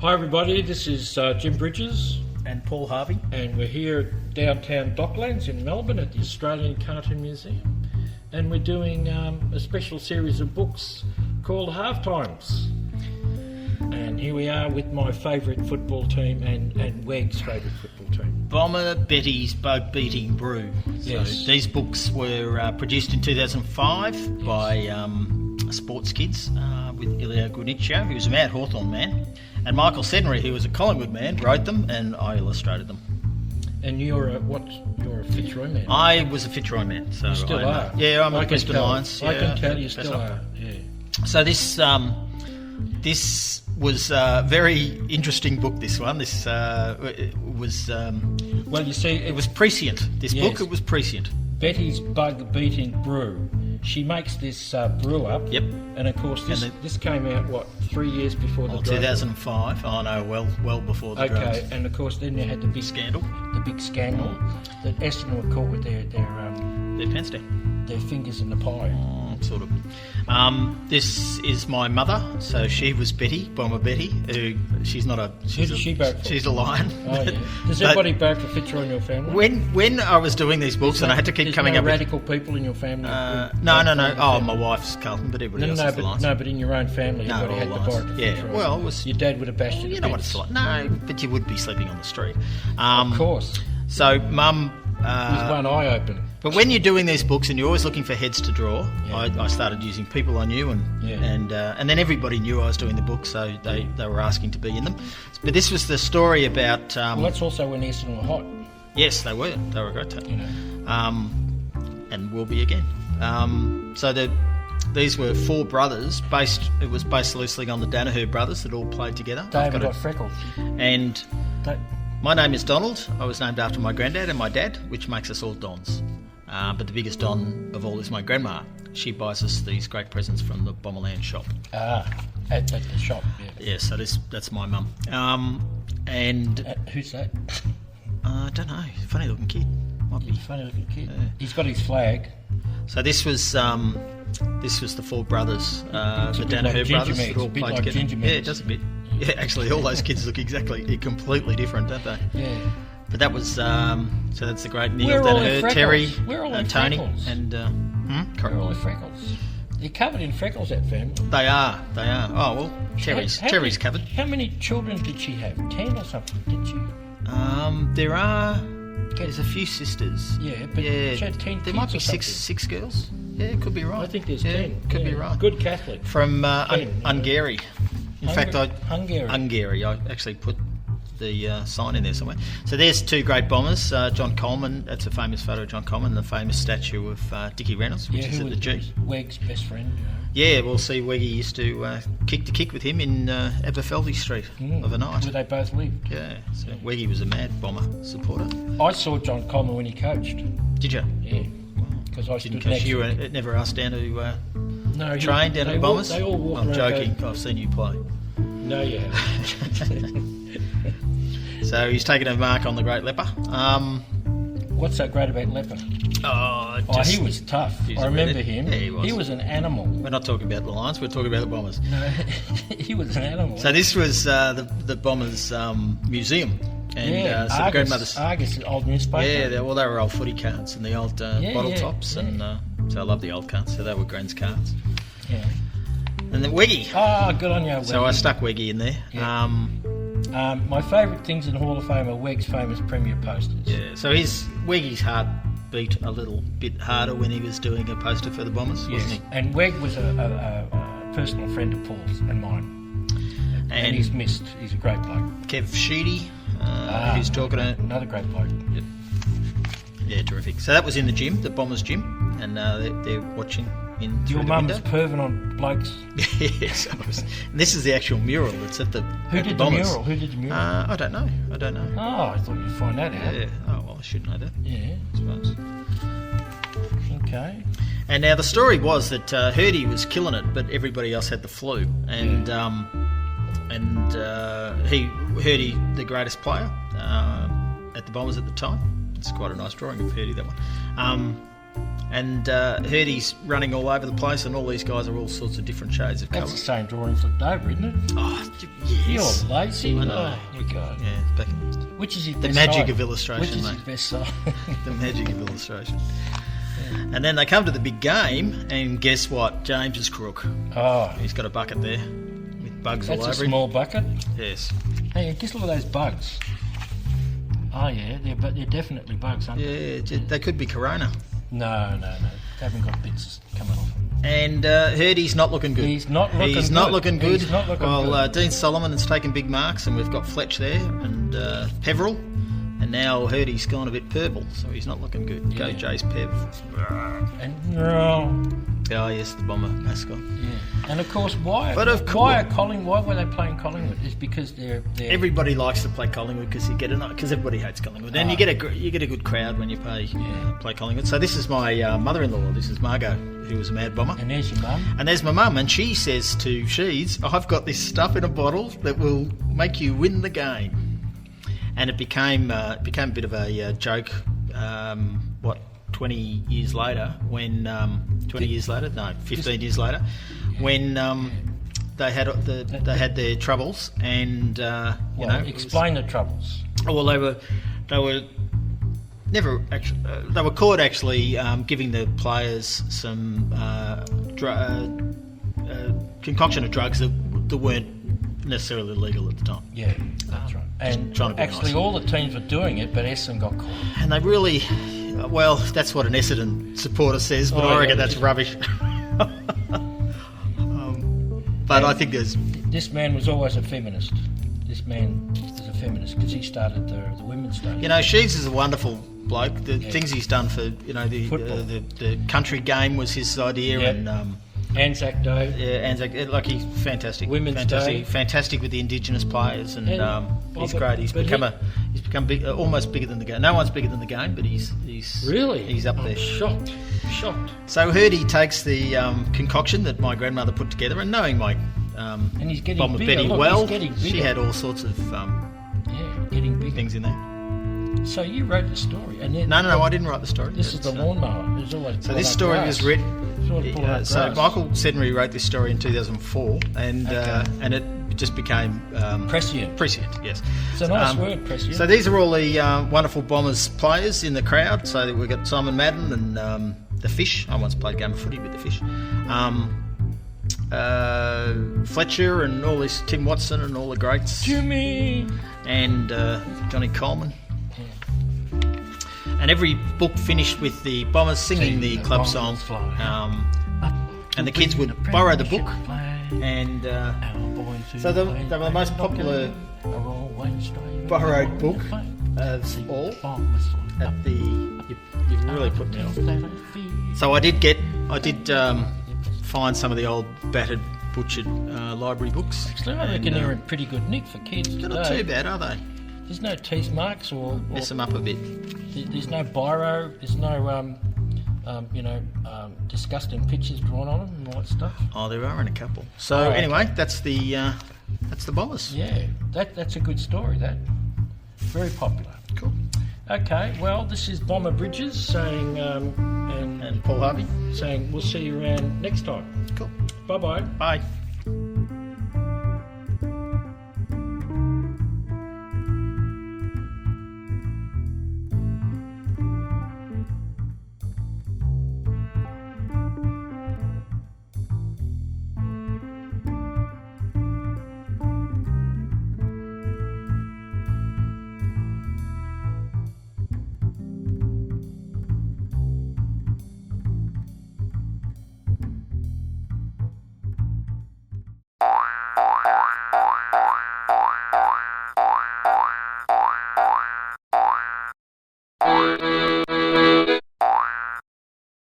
Hi everybody, this is Jim Bridges and Paul Harvey, and we're here at downtown Docklands in Melbourne at the Australian Cartoon Museum, and we're doing a special series of books called Halftimes. And here we are with my favourite football team and Weg's favourite football team. Bomber Betty's boat beating Brew. Yes. So these books were produced in 2005 by Sports Kids with Ilya Gunicio, who was a Mad Hawthorn man, and Michael Sedunary, who was a Collingwood man, wrote them, and I illustrated them. And you're a Fitzroy man? I was a Fitzroy man. So you still are? Yeah, I'm a Western Lions. I can tell you still are, yeah. So this was a very interesting book, this one. This was... well, you see... It was prescient. This book, it was prescient. Betty's bug beating Brew. She makes this brew up. Yep. And of course, this came out, 3 years before the drug? 2005. Oh no, well before the drugs. Okay, and of course then you had the big scandal. The big scandal that Essendon were caught with their pants down. Their fingers in the pie. Sort of. This is my mother. So she was Betty, Bomber Betty. She's not a. Who did she barrack for? She's a lion. Oh yeah. Does everybody barrack for Fitzroy in your family? When I was doing these books, and I had to keep coming up. Radical people in your family. No. Oh, my wife's Carlton, but everybody else is the Lions. No, but in your own family, everybody had to barrack for Fitzroy. Yeah. Well, it was. Your dad would have bashed you. You know what it's like. No, but you would be sleeping on the street. Of course. So, Mum. With one eye open. But when you're doing these books and you're always looking for heads to draw, I started using people I knew, and then everybody knew I was doing the book, so they were asking to be in them. But this was the story about. Well, that's also when Essendon were hot. Yes, they were. They were a great team. You know. And will be again. These were four brothers. It was based loosely on the Danaher brothers that all played together. David got freckles. And. My name is Donald. I was named after my granddad and my dad, which makes us all Dons. But the biggest Don of all is my grandma. She buys us these great presents from the Bomberland shop. At the shop, yeah. Yeah, so that's my mum. And who's that? I don't know. Funny looking kid. Might be. Funny looking kid. He's got his flag. So this was the four brothers, the Danaher brothers that all played together. Yeah, it does a bit. Yeah, actually, all those kids look completely different, don't they? Yeah. But that was so that's the great Neil Danaher, Terry, Tony, freckles. And We're all in freckles. They're covered in freckles, that family. They are. Oh well, Terry's covered. How many children did she have? 10 or something? Did she? There's a few sisters. Yeah, but she had 10. There might be six girls. Yeah, it could be right. I think there's 10. Could be right. Good Catholic. From Hungary. In fact, Hungary. I actually put the sign in there somewhere. So there's two great bombers. John Coleman, that's a famous photo of John Coleman, the famous statue of Dickie Reynolds, which is at the G. Weg's best friend. Yeah, we'll see. Weggy used to kick with him in Aberfeldy Street of a night. Where they both lived. Yeah, so Weggy was a mad bomber supporter. I saw John Coleman when he coached. Did you? Yeah. Because I didn't coach you. Never asked down to train down at Bombers. They all walk I'm joking. I've seen you play. No, you haven't. So he's taken a mark on the Great Leper. What's so great about Leper? He was tough. I remember him. Yeah, he was an animal. We're not talking about the Lions, we're talking about the Bombers. No, he was an animal. So this was the Bombers museum. And so the grandmother's Argus, old newspaper. Yeah, they were old footy cards and the old bottle tops. Yeah. And so I love the old cards. So they were Gran's cards. Yeah. And then Weggy. Oh, good on you, Weggy. So I stuck Weggy in there. Yeah. My favourite things in the Hall of Fame are Weg's famous Premier posters. Yeah, so Weggy's heart beat a little bit harder when he was doing a poster for the Bombers, wasn't he? And Weg was a personal friend of Paul's and mine. And he's missed. He's a great bloke. Kev Sheedy, who's talking to... Another great bloke. Yep. Yeah, terrific. So that was in the gym, the Bombers gym, and they're watching in through Your the mum's window. perving on blokes. Yes, and this is the actual mural that's at the Who at did the Bombers. mural? Who did the mural? I don't know. Oh, I thought you'd find that out. Yeah. Oh well, I should know that. Yeah. I suppose. Okay. And now the story was that Harvey was killing it, but everybody else had the flu, and Harvey, the greatest player at the Bombers at the time. It's quite a nice drawing of Harvey, that one. And Harvey's running all over the place, and all these guys are all sorts of different shades of colour. That's the same drawing flipped over, isn't it? Oh, yes. You're lazy. I know. Oh, my God. Yeah, back in Which is his the best magic side? of illustration, Which is mate. his best side? The magic of illustration. And then they come to the big game, and guess what? James is crook. Oh, He's got a bucket there with bugs that's all a over him. small bucket. Yes. Hey, just look at those bugs. Oh yeah, they're definitely bugs, aren't they? Yeah, they could be corona. No. They haven't got bits coming off. And Hardy's not looking good. He's not looking He's good. not looking good. He's not looking well, good. Dean Solomon has taken big marks, and we've got Fletch there, and Peveril. And now Hardy's gone a bit purple, so he's not looking good. Go Yeah. Jace Pev. And Oh, yes, the Bomber mascot. yeah. And of course, why But of why course- why were they playing Collingwood? It's because they're Everybody likes to play Collingwood because everybody hates Collingwood, and you get a good crowd when you play Collingwood. So this is my mother-in-law. This is Margot, who was a mad bomber. And there's your mum. And there's my mum, and she says to Sheeds, I've got this stuff in a bottle that will make you win the game. And it became a bit of a joke, 20 years later, when... 20 years later? No, 15 years later, when they had their troubles, and Explain the troubles. well, they were never actually they were caught actually giving the players some concoction of drugs that weren't necessarily legal at the time, Yeah, that's right. And trying to be actually, nice. all the teams were doing it, but Essendon got caught. and they really, well, that's what an Essendon supporter says, but Oh, I reckon yeah. that's rubbish. But I think there's This man was always a feminist. This man was a feminist because he started the women's stage. Sheeds is a wonderful bloke. The things he's done for Football. the country game was his idea, Yeah. and Anzac Dave. Anzac, he's fantastic. Women's fantastic, Day. fantastic with the Indigenous players, and he's but- great. He's but become big, almost bigger than the game. No one's bigger than the game, but he's Really? he's up there. Shocked. So Hardy takes the concoction that my grandmother put together, and knowing my And he's getting Bomber bigger. Betty Look, well, he's getting bigger. she had all sorts of getting bigger. things in there. So you wrote the story, and then No, I didn't write the story. This is the lawnmower. There's always So this story was written. So Michael Sedunary wrote this story in 2004, and it just became Prescient. Prescient, yes. It's a nice word, prescient. So these are all the wonderful Bombers players in the crowd. So we've got Simon Madden and the Fish. I once played a game of footy with the Fish. Fletcher and all this, Tim Watson and all the greats, Jimmy. and Johnny Coleman. And every book finished with the Bombers singing the club song. And the kids would borrow the book, and so they were the most popular borrowed book of all. At the you've really put me on. So I did find some of the old battered, butchered library books. Actually, I reckon they're in pretty good nick for kids. They're not too bad, are they? There's no teeth marks or Mess them up a bit. there's no biro. There's no disgusting pictures drawn on them and all that stuff. Oh, there are in a couple. So Oh, anyway, that's the Bombers. Yeah, that's a good story. That very popular. Cool. Okay, well, this is Bomber Bridges saying And Paul Harvey. saying we'll see you around next time. Cool. Bye bye. Bye.